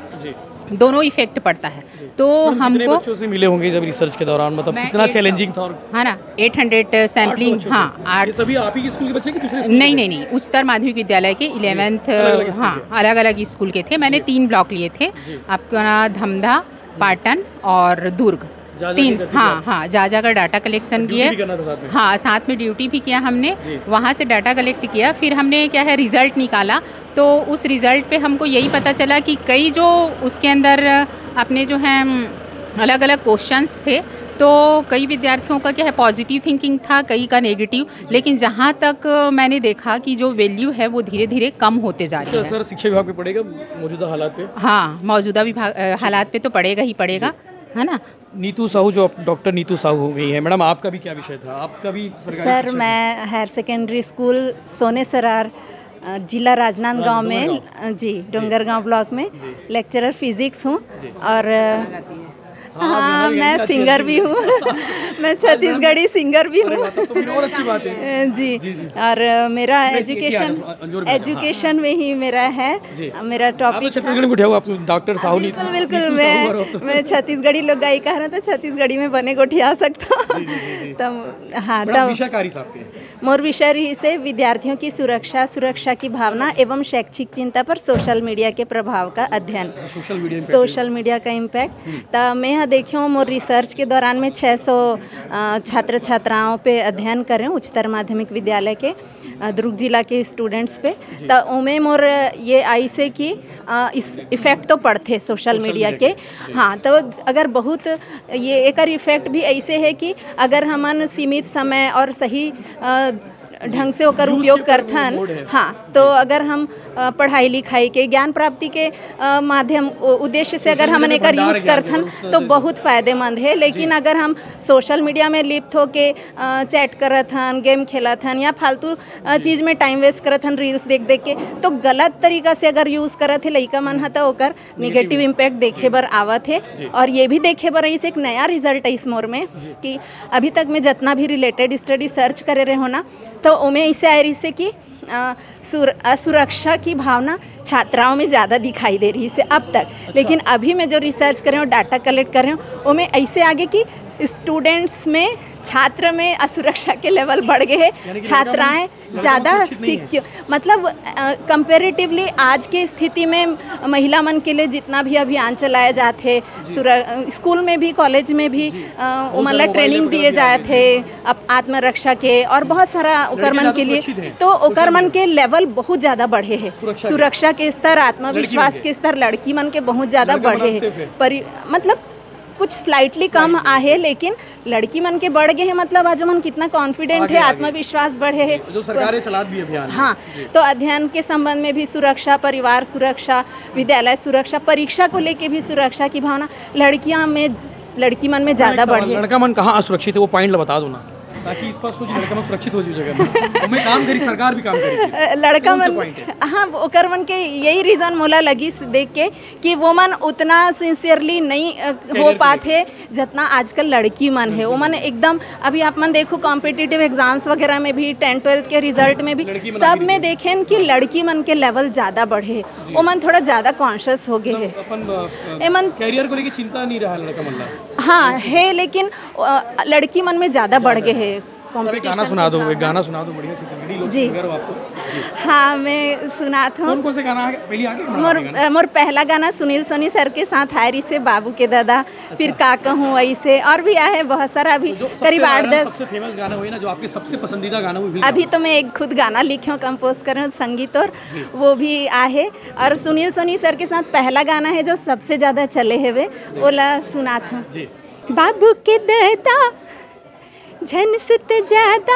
दोनों इफेक्ट पड़ता है। तो हमको बच्चों से मिले होंगे जब रिसर्च के दौरान, मतलब कितना चैलेंजिंग था? हाँ ना, 800 सैम्पलिंग। हाँ, 8 सभी आप ही के स्कूल के बच्चे कि दूसरे? नहीं, उच्चतर माध्यमिक विद्यालय के 11th, हाँ, अलग अलग स्कूल के थे। मैंने 3 ब्लॉक लिए थे, आपका धमधा, पाटन और दुर्ग, 3। हाँ, जा डाटा कलेक्शन किया। हाँ, साथ में ड्यूटी भी किया हमने, वहाँ से डाटा कलेक्ट किया। फिर हमने क्या है रिज़ल्ट निकाला, तो उस रिज़ल्ट पे हमको यही पता चला कि कई जो उसके अंदर अपने जो हैं अलग अलग क्वेश्चंस थे, तो कई विद्यार्थियों का क्या है पॉजिटिव थिंकिंग था, कई का नेगेटिव, लेकिन जहाँ तक मैंने देखा कि जो वैल्यू है वो धीरे धीरे कम होते जा रही है। सर, शिक्षा विभाग पे पड़ेगा मौजूदा हालात पे? हाँ, मौजूदा हालात पे तो पड़ेगा ही पड़ेगा, है ना। नीतू साहू, जो डॉक्टर नीतू साहू हो गई है, मैडम आपका भी क्या विषय था? आपका भी सर, मैं हायर सेकेंडरी स्कूल सोने सरार, जिला राजनांदगांव में, जी, डोंगरगांव ब्लॉक में लेक्चरर फिजिक्स हूँ। और हाँ, मैं सिंगर भी हूँ। मैं छत्तीसगढ़ी सिंगर भी हूँ। और अच्छी बात है जी। और मेरा एजुकेशन में ही मेरा है। मेरा टॉपिक छत्तीसगढ़ी में उठे हो आप, डॉक्टर साहू नहीं? बिल्कुल मैं छत्तीसगढ़ी लोग गायिका है ना, तो छत्तीसगढ़ी में बने गोठिया सकता। तब हाँ, तब मोर विषय रही से विद्यार्थियों की सुरक्षा की भावना एवं शैक्षिक चिंता पर सोशल मीडिया के प्रभाव का अध्ययन, सोशल मीडिया का इम्पैक्ट। तो मैं यहाँ देखी हूँ मोर रिसर्च के दौरान में 600 छात्र छात्राओं पे अध्ययन कर रहे हूँ, उच्चतर माध्यमिक विद्यालय के दुर्ग जिला के स्टूडेंट्स पे। तो उमें मोर ये आई से कि इस इफ़ेक्ट तो पड़ते सोशल मीडिया के। हाँ, तो अगर बहुत ये एक इफ़ेक्ट भी ऐसे है कि अगर हमन सीमित समय और सही ढंग से होकर उपयोग करथन, हाँ, तो अगर हम पढ़ाई लिखाई के ज्ञान प्राप्ति के माध्यम उद्देश्य से अगर हम एकर यूज़ करथन तो बहुत फ़ायदेमंद है। लेकिन अगर हम सोशल मीडिया में लिप्त होके चैट करथन, गेम खेलथन या फालतू चीज़ में टाइम वेस्ट करथन रील्स देख देख के, तो गलत तरीका से अगर यूज़ करत है लइका मन ह, तो ओकर निगेटिव इम्पैक्ट देखे बर आवत है। और ये भी देखे बर इस एक नया रिजल्ट है इस मोर में कि अभी तक मैं जितना भी रिलेटेड स्टडी सर्च करे रहे हो ना, तो उमें इसे आ रही से कि असुरक्षा की भावना छात्राओं में ज़्यादा दिखाई दे रही है अब तक। लेकिन अभी मैं जो रिसर्च कर रही हूँ, डाटा कलेक्ट कर रही हूँ, उमें ऐसे आगे कि स्टूडेंट्स में, छात्र में असुरक्षा के लेवल बढ़ गए हैं। छात्राएं ज़्यादा मतलब कंपेरेटिवली आज के स्थिति में महिला मन के लिए जितना भी अभियान चलाए जाते, स्कूल में भी कॉलेज में भी मतलब ट्रेनिंग दिए जाए थे आत्मरक्षा के और बहुत सारा ओकरमन के लिए, तो ओकरमन के लेवल बहुत ज़्यादा बढ़े हैं। सुरक्षा के स्तर, आत्मविश्वास के स्तर लड़की मन के बहुत ज़्यादा बढ़े हैं। मतलब कुछ स्लाइटली कम आहे, लेकिन लड़की मन के बढ़ गए हैं। मतलब आज मन कितना कॉन्फिडेंट है, आत्मविश्वास बढ़े है। जो सरकारें चलात भी अभियान। हाँ, तो अध्ययन के संबंध में भी सुरक्षा, परिवार सुरक्षा, विद्यालय सुरक्षा, परीक्षा को लेके भी सुरक्षा की भावना लड़की मन में ज़्यादा बढ़े। लड़का मन कहाँ असुरक्षित है वो पॉइंट बता दो ना, ताकि स्पष्ट हो जाए लड़का मन सुरक्षित हो जाए जगह में काम करी, सरकार भी काम करी। लड़का मन, हाँ, ओकर मन के यही रीज़न मोला लगी देख के कि वो मन उतना सिंसियरली नहीं हो पाते जितना आजकल लड़की मन है। वो मन एकदम, अभी आप मन देखो कॉम्पिटिटिव एग्जाम्स वगैरह में भी 10-12 के रिजल्ट में भी सब में देखें कि लड़की मन के लेवल ज़्यादा बढ़े, वो मन थोड़ा ज़्यादा कॉन्शियस हो गए है। मन कैरियर को लेकर चिंता नहीं रहा लड़का मन, हाँ है, लेकिन लड़की मन में ज़्यादा बढ़ गए है। गाना सुना दो, एक गाना सुना दो बढ़िया छत्तीसगढ़ी लोग जी। आपको। हाँ, मैं सुनाता हूँ। कौन से गाना पहले आगे? मोर पहला गाना सुनील सोनी सर के साथ हायरी से बाबू के दादा, फिर का कहूँ ऐसे, और भी आए बहुत सारा। अभी करीब 8-10 सबसे फेमस गाना हुई ना, जो आपके सबसे पसंदीदा गाना हुई? अभी तो मैं एक खुद गाना लिखी हूँ, कंपोज कर रही हूँ संगीत, और वो भी आहे। और सुनील सोनी सर के साथ पहला गाना है जो सबसे ज़्यादा चले है, वे ओला सुनाता हूँ। बाबू के दादा झन सुत ज़्यादा,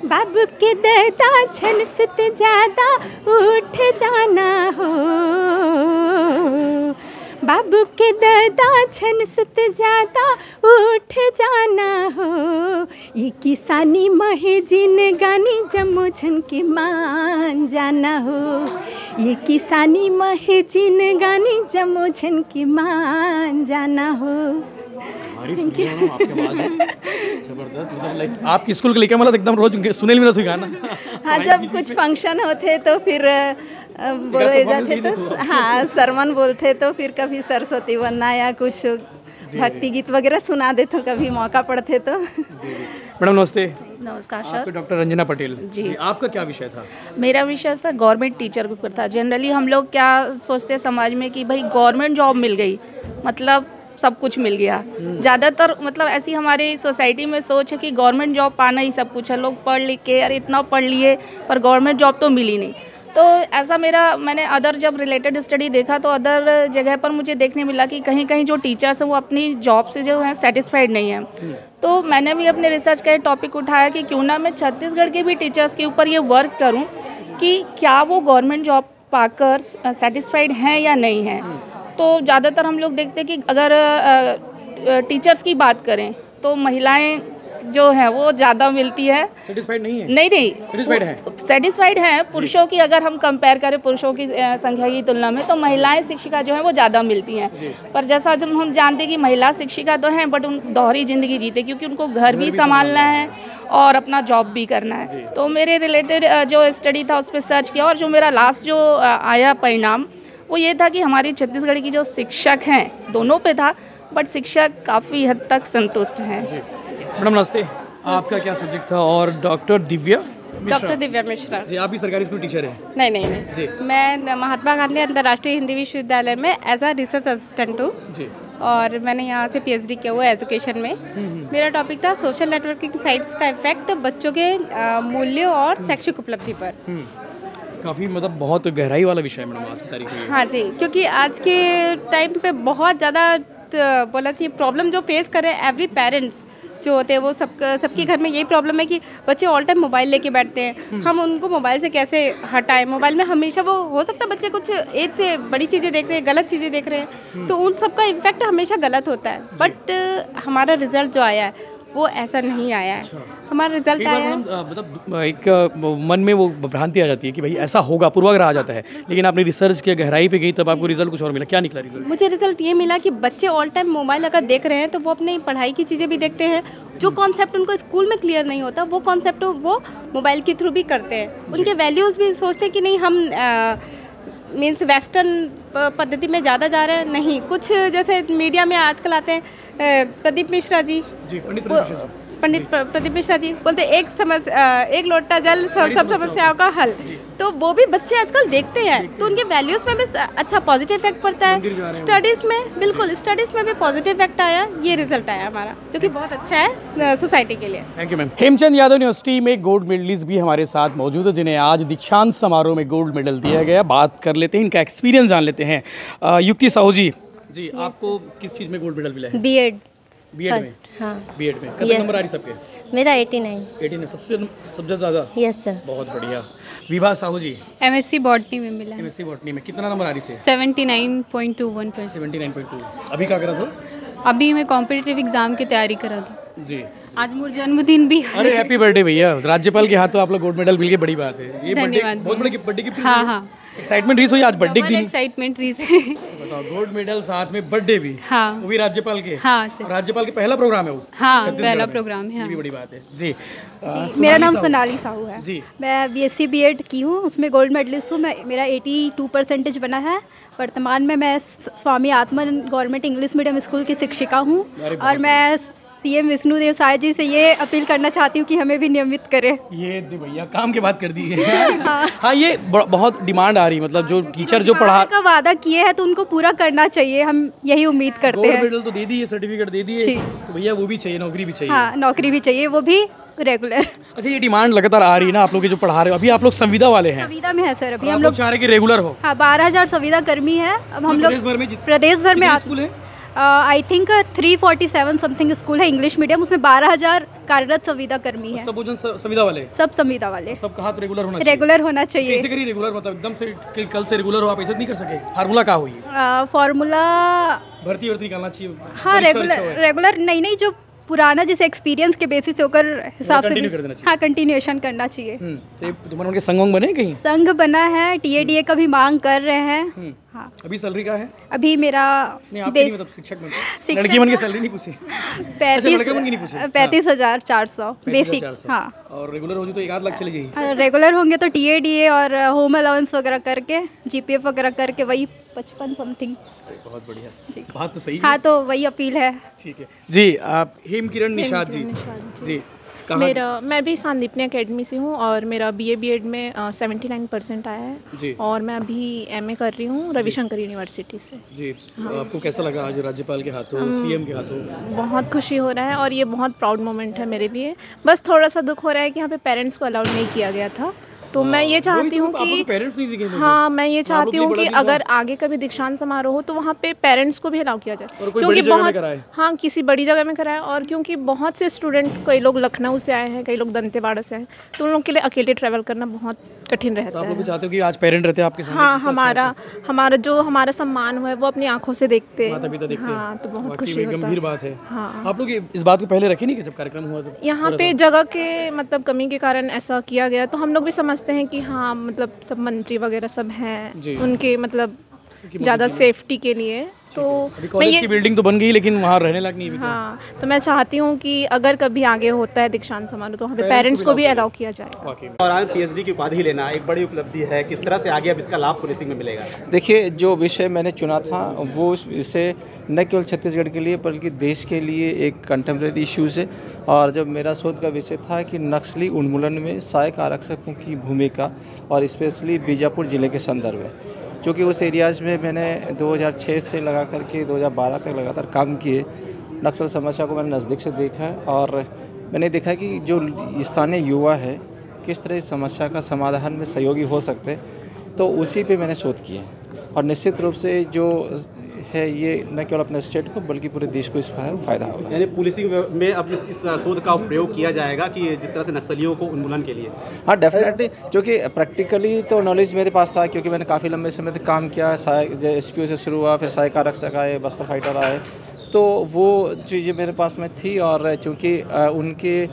बाबू के दादा झन सुत ज़्यादा, उठ जाना हो। बाबू के दादा झन सुत ज़्यादा, उठ जाना हो। ये किसानी महे जिन गानी जमो झन के मान जाना हो। ये किसानी महे जिन गानी जमो झन के मान जाना हो। जबरदस्त, मतलब लाइक आपकी स्कूल के लेकर मतलब एकदम रोज सुने मिला गाना। हाँ, जब कुछ फंक्शन होते तो फिर बोले जाते, तो हाँ सरमन बोलते, तो फिर कभी सरस्वती वंदना या कुछ भक्ति गीत वगैरह सुना देते, कभी मौका पड़ते तो। मैडम नमस्ते। नमस्कार सर। डॉक्टर रंजना पटेल जी। आपका क्या विषय था? मेरा विषय सर गवर्नमेंट टीचर के ऊपर था। जनरली हम लोग क्या सोचते हैं समाज में कि भाई गवर्नमेंट जॉब मिल गई मतलब सब कुछ मिल गया। ज़्यादातर मतलब ऐसी हमारी सोसाइटी में सोच है कि गवर्नमेंट जॉब पाना ही सब कुछ है। लोग पढ़ लिख के अरे इतना पढ़ लिए पर गवर्नमेंट जॉब तो मिली नहीं। तो ऐसा मैंने अदर जब रिलेटेड स्टडी देखा तो अदर जगह पर मुझे देखने मिला कि कहीं कहीं जो टीचर्स हैं वो अपनी जॉब से जो है सेटिस्फाइड नहीं है। तो मैंने भी अपने रिसर्च का टॉपिक उठाया कि क्यों ना मैं छत्तीसगढ़ के भी टीचर्स के ऊपर ये वर्क करूँ कि क्या वो गवर्नमेंट जॉब पाकर सेटिस्फाइड हैं या नहीं हैं। तो ज़्यादातर हम लोग देखते हैं कि अगर टीचर्स की बात करें तो महिलाएं जो है वो ज़्यादा मिलती है। सेटिस्फाइड नहीं है? नहीं सेटिस्फाइड है, सेटिस्फाइड है। पुरुषों की अगर हम कंपेयर करें पुरुषों की संख्या की तुलना में, तो महिलाएं शिक्षिका जो है वो ज़्यादा मिलती हैं। पर जैसा जब हम जानते हैं कि महिला शिक्षिका तो हैं, बट उन दोहरी ज़िंदगी जीते, क्योंकि उनको घर भी संभालना है और अपना जॉब भी करना है। तो मेरे रिलेटेड जो स्टडी था उस पर सर्च किया, और जो मेरा लास्ट जो आया परिणाम वो ये था कि हमारी छत्तीसगढ़ की जो शिक्षक हैं दोनों पे था, बट शिक्षक काफ़ी हद तक संतुष्ट हैं। मैडम नमस्ते, आपका क्या सब्जेक्ट था? और डॉक्टर दिव्या मिश्रा जी, आप भी सरकारी स्कूल टीचर हैं? नहीं जी। मैं महात्मा गांधी अंतर्राष्ट्रीय हिंदी विश्वविद्यालय में एज अ रिसर्च असिस्टेंट हूँ जी, और मैंने यहाँ से पीएचडी किया हुआ है एजुकेशन में। मेरा टॉपिक था सोशल नेटवर्किंग साइट्स का इफेक्ट बच्चों के मूल्यों और शैक्षिक उपलब्धि पर। काफ़ी मतलब बहुत गहराई वाला विषय है मैडम आज की तारीख में। हाँ जी, क्योंकि आज के टाइम पे बहुत ज़्यादा बोला चाहिए प्रॉब्लम जो फेस कर रहे हैं एवरी पेरेंट्स जो होते हैं, वो सबके घर में यही प्रॉब्लम है कि बच्चे ऑल टाइम मोबाइल लेके बैठते हैं। हम उनको मोबाइल से कैसे हटाएं? मोबाइल में हमेशा वो हो सकता है बच्चे कुछ एज से बड़ी चीज़ें देख रहे हैं, गलत चीज़ें देख रहे हैं, तो उन सब का इम्पैक्ट हमेशा गलत होता है। बट हमारा रिजल्ट जो आया है वो ऐसा नहीं आया है। हमारा रिजल्ट आया है मतलब एक मन में वो भ्रांति आ जाती है कि भाई ऐसा होगा, पूर्वाग्रह आ जाता है, लेकिन आपने रिसर्च किया, गहराई पे गई, तब आपको रिजल्ट कुछ और मिला। क्या निकला रिजल्ट? मुझे रिजल्ट ये मिला कि बच्चे ऑल टाइम मोबाइल अगर देख रहे हैं तो वो अपनी पढ़ाई की चीज़ें भी देखते हैं, जो कॉन्सेप्ट उनको स्कूल में क्लियर नहीं होता वो कॉन्सेप्ट वो मोबाइल के थ्रू भी करते हैं। उनके वैल्यूज़ भी सोचते हैं कि नहीं हम मीन्स वेस्टर्न पद्धति में ज़्यादा जा रहे हैं, नहीं कुछ जैसे मीडिया में आजकल आते हैं प्रदीप मिश्रा जी, पंडित प्रदीप मिश्रा जी बोलते एक लोटा जल सब समस्याओं का हल, तो वो भी बच्चे आजकल देखते हैं, तो उनके वैल्यूज़ में भी अच्छा पॉजिटिव इफेक्ट पड़ता है। स्टडीज़ में बिल्कुल स्टडीज़ में भी पॉजिटिव इफेक्ट आया, ये रिजल्ट आया हमारा, जो कि बहुत अच्छा है सोसाइटी के लिए। Thank you ma'am. Hemchand Yadav university में गोल्ड मेडलिस्ट भी हमारे साथ मौजूद है, जिन्हें आज दीक्षांत समारोह में गोल्ड मेडल दिया गया। बात कर लेते हैं, इनका एक्सपीरियंस जान लेते हैं। युक्ति साहू जी, आपको किस चीज़ में गोल्ड मेडल मिला है? बीएड में। हाँ, बीएड में कितने नंबर आ रही सबके? मेरा 89 सबसे ज़्यादा। Yes sir. बहुत बढ़िया। विभा साहू जी, एमएससी बॉटनी में मिला। एमएससी बॉटनी में कितना नंबर आ रही से? 79.21%। 79.2। अभी क्या करा था? अभी मैं कॉम्पिटिटिव एग्जाम की तैयारी करा था जी। आज मेरा जन्मदिन भी। अरे हैप्पी बर्थडे भैया, राज्यपाल के हाथों आप लोग गोल्ड मेडल मिल के बड़ी बात है। ये धन्यवाद। बहुत बड़ी बर्थडे गिफ्ट। हाँ, एक्साइटमेंट रीस हुई आज बर्थडे की। एक्साइटमेंट रीस। बताओ, गोल्ड मेडल साथ में बर्थडे भी। हाँ, वो भी राज्यपाल के। हाँ, राज्यपाल के पहला प्रोग्राम है वो। हाँ, पहला प्रोग्राम है। ये भी बड़ी बात है जी। मेरा नाम सोनाली साहू है जी। मैं बीएससी बीएड की हूँ, उसमें गोल्ड मेडलिस्ट हूँ। मेरा 82% बना है। वर्तमान में मैं स्वामी आत्मन गवर्नमेंट इंग्लिश मीडियम स्कूल की शिक्षिका हूँ, और मैं सीएम विष्णुदेव साय जी से ये अपील करना चाहती हूँ कि हमें भी नियमित करें। ये भैया काम की बात कर दी है। हाँ, ये बहुत डिमांड आ रही है, मतलब जो टीचर जो पढ़ा का वादा किए हैं तो उनको पूरा करना चाहिए, हम यही उम्मीद करते हैं। गोल्ड मेडल तो दे दिए, सर्टिफिकेट दे दिए, तो भैया वो भी चाहिए, नौकरी भी चाहिए। हाँ, नौकरी भी चाहिए, वो भी रेगुलर। अच्छा, ये डिमांड लगातार आ रही है ना आप लोग के जो पढ़ा रहे हो। अभी आप लोग संविदा वाले हैं? संविदा में है सर। अभी हम लोग चाह रहे कि रेगुलर हो। हाँ, 12,000 संविदा कर्मी है। अब हम लोग प्रदेश भर में स्कूल है, आई थिंक 347 समथिंग स्कूल है इंग्लिश मीडियम, उसमें 12,000 कार्यरत संविदा कर्मी है। सब संविदा वाले? सब संविदा वाले। सब कहा तो रेगुलर होना चाहिए। रेगुलर होना चाहिए। कैसे करिए रेगुलर? मतलब एकदम से कि कल से रेगुलर हो, आप ऐसा नहीं कर सके? फार्मूला क्या हुई? फार्मूला भर्ती निकालना चाहिए। हाँ, रेगुलर नहीं, जो पुराना जैसे एक्सपीरियंस के बेसिस से होकर हिसाब से हाँ कंटिन्यूएशन करना चाहिए। तो तुम्हारे उनके संघ बने कहीं? संघ बना है, टीएडीए का भी मांग कर रहे हैं। हाँ। अभी सैलरी क्या है? अभी मेरा मतलब शिक्षक लड़की बन के सैलरी नहीं पूछी? 35,400 बेसिक। हाँ, और रेगुलर होगी तो 1 लाख चली जाएगी। रेगुलर होंगे तो टीएडीए और होम अलाउंस वगैरह करके, जीपीएफ वगैरह करके वही 55 समथिंग। बहुत बढ़िया जी, बात तो सही है। हाँ, तो वही अपील है। ठीक है जी। आप हेमकिरण निषाद जी। मैं भी संदीपनी एकेडमी से हूँ, और मेरा बीए बीएड में 79% आया है जी। और मैं अभी एमए कर रही हूँ रविशंकर यूनिवर्सिटी से जी। हाँ। आपको कैसा लगा आज राज्यपाल के हाथों, सीएम के हाथों? बहुत खुशी हो रहा है, और ये बहुत प्राउड मोमेंट है मेरे लिए। बस थोड़ा सा दुख हो रहा है कि यहाँ पे पेरेंट्स को अलाउड नहीं किया गया था, तो मैं ये चाहती हूँ कि हाँ, मैं ये चाहती हूँ कि अगर आगे कभी दीक्षांत समारोह हो तो वहाँ पे पेरेंट्स को भी अलाउ किया जाए, क्योंकि बहुत हाँ किसी बड़ी जगह में कराए। और क्योंकि बहुत से स्टूडेंट, कई लोग लखनऊ से आए हैं, कई लोग दंतेवाड़ा से आए, तो उन लोगों के लिए अकेले ट्रैवल करना बहुत कठिन रहता है। आप लोग चाहते हो कि आज पेरेंट रहते हैं आपके साथ? हाँ, हमारा सम्मान हुआ है वो अपनी आंखों से देखते हैं। हाँ, तो बहुत खुशी होता है। गंभीर बात है। हाँ, आप लोग इस बात को पहले रखी नहीं कि जब कार्यक्रम हुआ तो यहाँ पे जगह के मतलब कमी के कारण ऐसा किया गया, तो हम लोग भी समझते हैं कि हाँ मतलब सब मंत्री वगैरह सब हैं, उनके मतलब ज़्यादा सेफ्टी के लिए। तो कॉलेज की बिल्डिंग तो बन गई लेकिन वहाँ रहने लायक नहीं है। हाँ, तो मैं चाहती हूँ कि अगर कभी आगे होता है दीक्षांत समारोह तो वहाँ पे पेरेंट्स को भी अलाउ किया जाए। और आज PhD की उपाधि लेना एक बड़ी उपलब्धि है, किस तरह से आगे अब इसका लाभ पुलिसिंग में मिलेगा? देखिए, जो विषय मैंने चुना था वो विषय न केवल छत्तीसगढ़ के लिए बल्कि देश के लिए एक कंटेम्प्रेरी इश्यूज़ है। और जब मेरा शोध का विषय था कि नक्सली उन्मूलन में सहायक आरक्षकों की भूमिका और स्पेशली बीजापुर ज़िले के संदर्भ में, क्योंकि उस एरियाज़ में मैंने 2006 से लगा करके 2012 तक लगातार काम किए। नक्सल समस्या को मैंने नज़दीक से देखा और मैंने देखा कि जो स्थानीय युवा है किस तरह इस समस्या का समाधान में सहयोगी हो सकते, तो उसी पे मैंने शोध किया। और निश्चित रूप से जो है ये न केवल अपने स्टेट को बल्कि पूरे देश को इसका फ़ायदा होगा। यानी पुलिसिंग में अब इस शोध का प्रयोग किया जाएगा कि जिस तरह से नक्सलियों को उन्मूलन के लिए। हाँ, डेफिनेटली, क्योंकि प्रैक्टिकली तो नॉलेज मेरे पास था, क्योंकि मैंने काफ़ी लंबे समय तक काम किया। SPO से शुरू हुआ, फिर सहायक आरक्षक आए, बस्तर फाइटर आए, तो वो चीज़ें मेरे पास में थी। और चूँकि उनके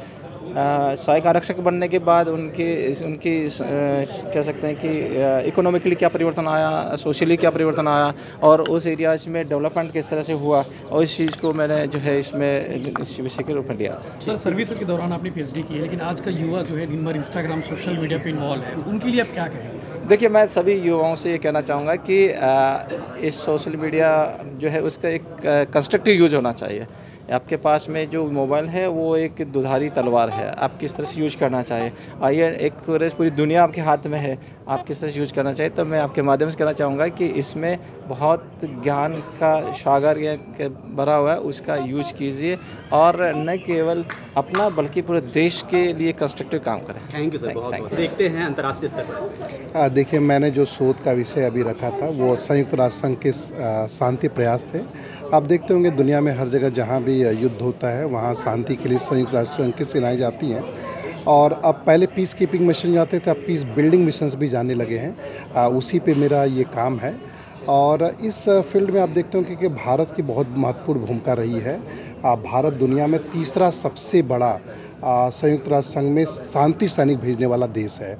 सहायक आरक्षक बनने के बाद उनकी कह सकते हैं कि इकोनॉमिकली क्या परिवर्तन आया, सोशली क्या परिवर्तन आया, और उस एरियाज में डेवलपमेंट किस तरह से हुआ, और इस चीज़ को मैंने जो है इसमें इस विषय के रूप में लिया। सर, सर्विस के दौरान आपने PhD की है, लेकिन आज का युवा जो है दिन भर इंस्टाग्राम सोशल मीडिया पे इन्वॉल्व है, उनके लिए आप क्या कहेंगे? देखिए, मैं सभी युवाओं से ये कहना चाहूँगा कि इस सोशल मीडिया जो है उसका एक कंस्ट्रक्टिव यूज होना चाहिए। आपके पास में जो मोबाइल है वो एक दुधारी तलवार है, आप किस तरह से यूज करना चाहिए। आइए, एक पूरी दुनिया आपके हाथ में है, आप किस तरह से यूज करना चाहिए। तो मैं आपके माध्यम से कहना चाहूँगा कि इसमें बहुत ज्ञान का सागर भरा हुआ है, उसका यूज कीजिए और न केवल अपना बल्कि पूरे देश के लिए कंस्ट्रक्टिव काम करें। थैंक यू सर, बहुत देखते हैं अंतर्राष्ट्रीय स्तर पर। देखिए, मैंने जो शोध का विषय अभी रखा था वो संयुक्त राष्ट्र संघ के शांति प्रयास थे। आप देखते होंगे दुनिया में हर जगह जहाँ भी युद्ध होता है वहाँ शांति के लिए संयुक्त राष्ट्र संघ की सेनाएं जाती हैं। और अब पहले पीस कीपिंग मिशन जाते थे, अब पीस बिल्डिंग मिशंस भी जाने लगे हैं। उसी पे मेरा ये काम है। और इस फील्ड में आप देखते हो कि भारत की बहुत महत्वपूर्ण भूमिका रही है। भारत दुनिया में तीसरा सबसे बड़ा संयुक्त राष्ट्र संघ में शांति सैनिक भेजने वाला देश है।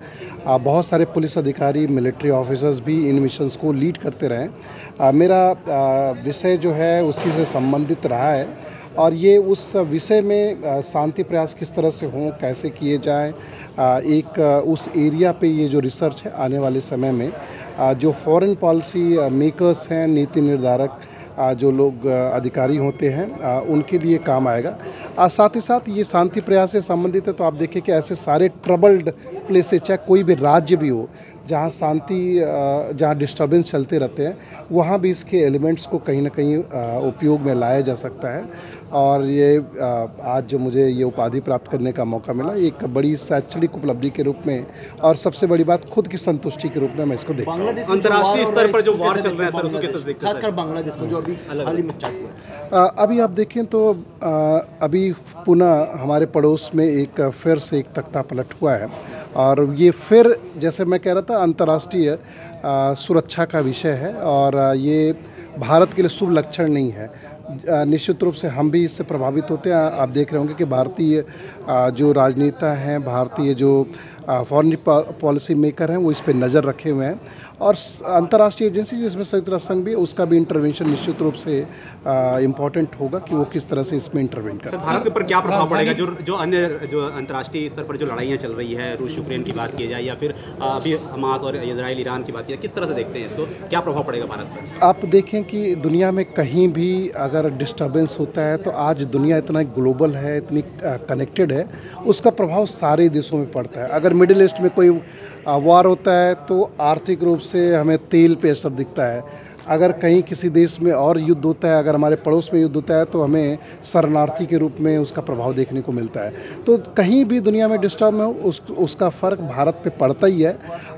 बहुत सारे पुलिस अधिकारी, मिलिट्री ऑफिसर्स भी इन मिशंस को लीड करते रहे। मेरा विषय जो है उसी से संबंधित रहा है और ये उस विषय में शांति प्रयास किस तरह से हों, कैसे किए जाएं, एक उस एरिया पे ये जो रिसर्च है आने वाले समय में जो फॉरेन पॉलिसी मेकर्स हैं, नीति निर्धारक जो लोग अधिकारी होते हैं उनके लिए काम आएगा। साथ ही साथ ये शांति प्रयास से संबंधित है। तो आप देखिए कि ऐसे सारे ट्रबल्ड प्लेसेस, चाहे कोई भी राज्य भी हो जहाँ जहाँ डिस्टर्बेंस चलते रहते हैं, वहाँ भी इसके एलिमेंट्स को कहीं ना कहीं उपयोग में लाया जा सकता है। और ये आज जो मुझे ये उपाधि प्राप्त करने का मौका मिला, एक बड़ी शैक्षणिक उपलब्धि के रूप में और सबसे बड़ी बात खुद की संतुष्टि के रूप में मैं इसको देखता हूँ। अंतर्राष्ट्रीय स्तर पर जो वार चल रहा है सर, उसको कैसे देखते हैं? खासकर बांग्लादेश को जो अभी हाल ही में स्टार्ट हुआ है। अभी आप देखें तो अभी पुनः हमारे पड़ोस में एक फिर से एक तख्ता पलट हुआ है और ये फिर जैसे मैं कह रहा था अंतर्राष्ट्रीय सुरक्षा का विषय है और ये भारत के लिए शुभ लक्षण नहीं है। निश्चित रूप से हम भी इससे प्रभावित होते हैं। आप देख रहे होंगे कि भारतीय जो राजनेता हैं, भारतीय जो फॉरेन पॉलिसी मेकर हैं, वो इस पे नज़र रखे हुए हैं और अंतर्राष्ट्रीय एजेंसी जिसमें संयुक्त राष्ट्र संघ भी, उसका भी इंटरवेंशन निश्चित रूप से इम्पोर्टेंट होगा कि वो किस तरह से इसमें इंटरवेंट करें। भारत के ऊपर क्या प्रभाव पड़ेगा जो अंतर्राष्ट्रीय स्तर पर जो लड़ाइयाँ चल रही है, रूस यूक्रेन की बात की जाए या फिर अभी हमास और इजराइल ईरान की बात की जाए, किस तरह से देखते हैं इसको, क्या प्रभाव पड़ेगा भारत पर? आप देखें कि दुनिया में कहीं भी अगर डिस्टर्बेंस होता है तो आज दुनिया इतना ग्लोबल है, इतनी कनेक्टेड है, उसका प्रभाव सारे देशों में पड़ता है। अगर मिडिल ईस्ट में कोई वार होता है तो आर्थिक रूप से हमें तेल पे असर दिखता है। अगर कहीं किसी देश में और युद्ध होता है, अगर हमारे पड़ोस में युद्ध होता है तो हमें शरणार्थी के रूप में उसका प्रभाव देखने को मिलता है। तो कहीं भी दुनिया में डिस्टर्ब में उसका फ़र्क भारत पे पड़ता ही है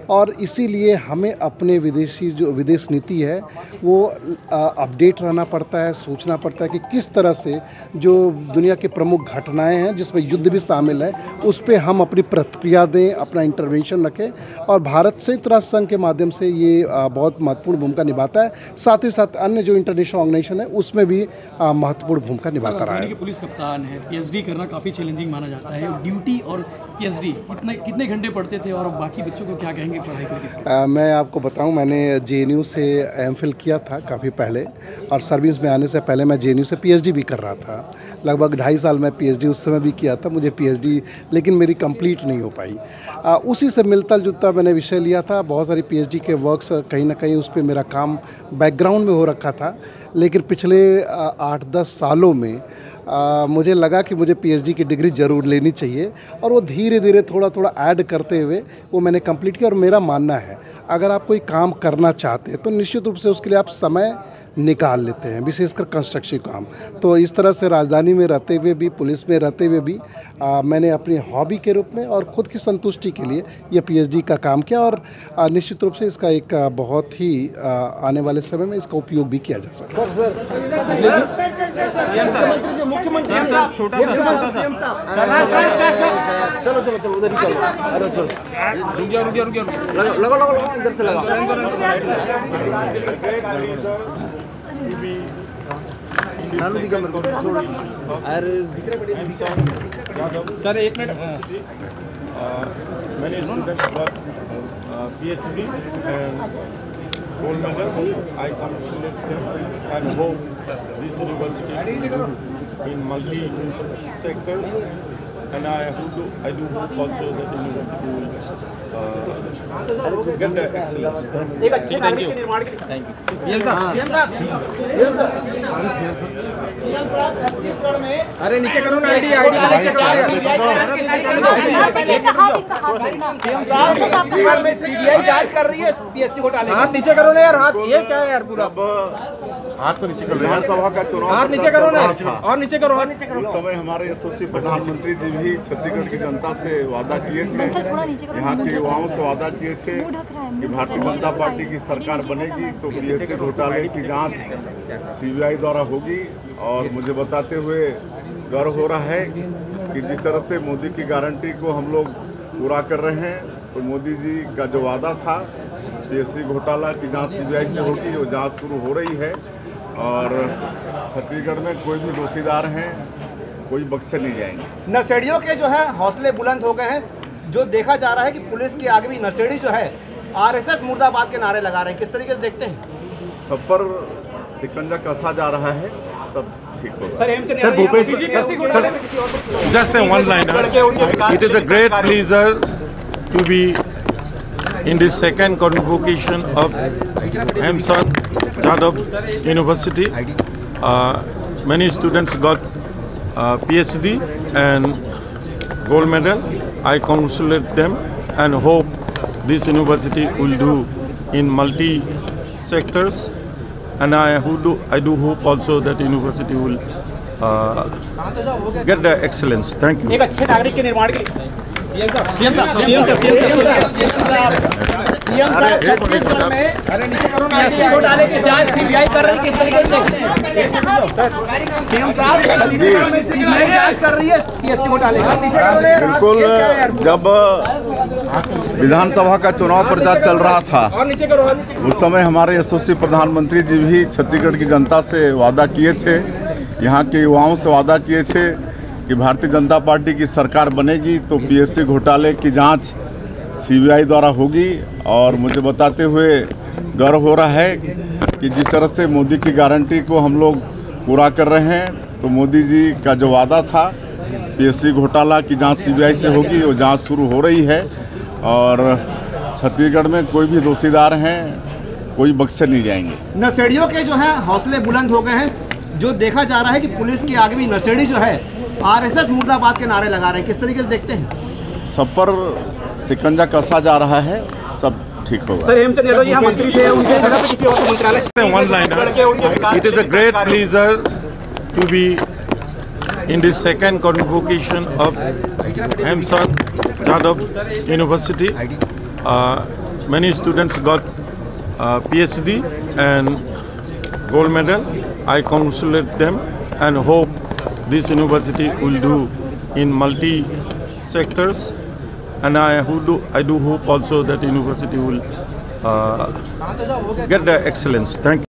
और इसीलिए हमें अपने जो विदेश नीति है वो अपडेट रहना पड़ता है, सोचना पड़ता है कि किस तरह से जो दुनिया के प्रमुख घटनाएं हैं जिसमें युद्ध भी शामिल है उस पर हम अपनी प्रतिक्रिया दें, अपना इंटरवेंशन रखें। और भारत संयुक्त राष्ट्र संघ के माध्यम से ये बहुत महत्वपूर्ण भूमिका निभाता है। साथ ही साथ अन्य जो इंटरनेशनल ऑर्गेनाइजेशन है उसमें भी महत्वपूर्ण भूमिका निभाता रहा है। पुलिस कप्तान है, पीएचडी करना काफ़ी चैलेंजिंग माना जाता है। ड्यूटी और पीएचडी कितने घंटे पढ़ते थे और बाकी बच्चों को क्या कहेंगे पढ़ाई करके? मैं आपको बताऊं, मैंने जेएनयू से एमफिल किया था काफ़ी पहले और सर्विस में आने से पहले मैं जेएनयू से पीएचडी भी कर रहा था। लगभग 2.5 साल मैं पीएचडी उस समय भी किया था। मुझे पीएचडी लेकिन मेरी कंप्लीट नहीं हो पाई। उसी से मिलता जुलता मैंने विषय लिया था। बहुत सारी पीएचडी के वर्क्स कहीं ना कहीं उस पर मेरा काम बैकग्राउंड में हो रखा था, लेकिन पिछले 8-10 सालों में मुझे लगा कि मुझे पीएचडी की डिग्री ज़रूर लेनी चाहिए और वो धीरे धीरे थोड़ा थोड़ा ऐड करते हुए वो मैंने कंप्लीट किया। और मेरा मानना है अगर आप कोई काम करना चाहते हैं तो निश्चित रूप से उसके लिए आप समय निकाल लेते हैं, विशेषकर कंस्ट्रक्शन काम। तो इस तरह से राजधानी में रहते हुए भी, पुलिस में रहते हुए भी मैंने अपनी हॉबी के रूप में और ख़ुद की संतुष्टि के लिए यह पीएचडी का काम किया और निश्चित रूप से इसका एक बहुत ही आने वाले समय में इसका उपयोग भी किया जा सकता है। Sir 1 minute. मैंने PhD gold medal. I congratulate them and hope this university in multi sectors, and I do hope also that the university will get the excellence. एक अच्छे नागरिक के निर्माण के छत्तीसगढ़ में अरे नीचे करो ना आईडी छत्तीसगढ़ में सीबीआई जांच कर रही है पीएससी घोटाले। हाथ नीचे करो ना यार, हाथ ये क्या है यार पूरा हाथ तो नीचे करो। विधानसभा का चुनाव हाथ नीचे करो ना, और नीचे करो, और नीचे करो। उस समय हमारे यशस्वी प्रधानमंत्री जी भी छत्तीसगढ़ की जनता से वादा किए थे, यहाँ के युवाओं से वादा किए थे कि भारतीय जनता पार्टी की सरकार बनेगी तो पीएससी घोटाले की जांच सीबीआई द्वारा होगी। और मुझे बताते हुए गर्व हो रहा है कि जिस तरह से मोदी की गारंटी को हम लोग पूरा कर रहे हैं, तो मोदी जी का जो वादा था पीएससी घोटाला की जांच सीबीआई से होगी, वो जांच शुरू हो रही है। और छत्तीसगढ़ में कोई भी दोषीदार हैं, कोई बख्शे नहीं जाएंगे। नशेड़ियों के जो है हौसले बुलंद हो गए हैं। जो देखा जा रहा है कि पुलिस के आगे भी नशेड़ी जो है आरएसएस मुर्दाबाद के नारे लगा रहे हैं, किस तरीके से देखते हैं? सब पर शिकंजा कसा जा रहा है, सब ठीक होगा। Sir Bhupesh Just a one-liner. It is a great pleasure to be in this second convocation of Hemchand Yadav University. Many students got PhD and gold medal. I congratulate them and hope this university will do in multi sectors. And I do hope also that the university will get the excellence. Thank you. एक अच्छे नागरिक के निर्माण के CM साहब छत्तीसगढ़ में PSC घोटाले की जांच सीबीआई कर रही है, किस तरीके से? सीएम साहब छत्तीसगढ़ में सीबीआई जांच कर रही है पीएससी घोटाले। बिल्कुल, जब विधानसभा का चुनाव प्रचार चल रहा था उस समय हमारे यशस्वी प्रधानमंत्री जी भी छत्तीसगढ़ की जनता से वादा किए थे, यहाँ के युवाओं से वादा किए थे कि भारतीय जनता पार्टी की सरकार बनेगी तो पीएससी घोटाले की जांच सीबीआई द्वारा होगी। और मुझे बताते हुए गर्व हो रहा है कि जिस तरह से मोदी की गारंटी को हम लोग पूरा कर रहे हैं, तो मोदी जी का जो वादा था पीएससी घोटाला की जांच सीबीआई से होगी, वो जांच शुरू हो रही है। और छत्तीसगढ़ में कोई भी दोषीदार हैं, कोई बख्शे नहीं जाएंगे। नशेड़ियों के जो है हौसले बुलंद हो गए हैं। जो देखा जा रहा है कि पुलिस के आगे भी नशेड़ी जो है आरएसएस मुर्दाबाद के नारे लगा रहे हैं, किस तरीके से देखते हैं? सब पर शिकंजा कसा जा रहा है, सब ठीक होगा। सर हेमचंद यादव जी यहाँ मंत्री थे, उनके जगह पे किसी और को मंत्रालय one liner. It is a great pleasure to be in this second convocation of Hemchand Yadav University. Many students got PhD and gold medal. I congratulate them and hope this university will do in multi sectors. And I do hope also that university will get the excellence. Thank you.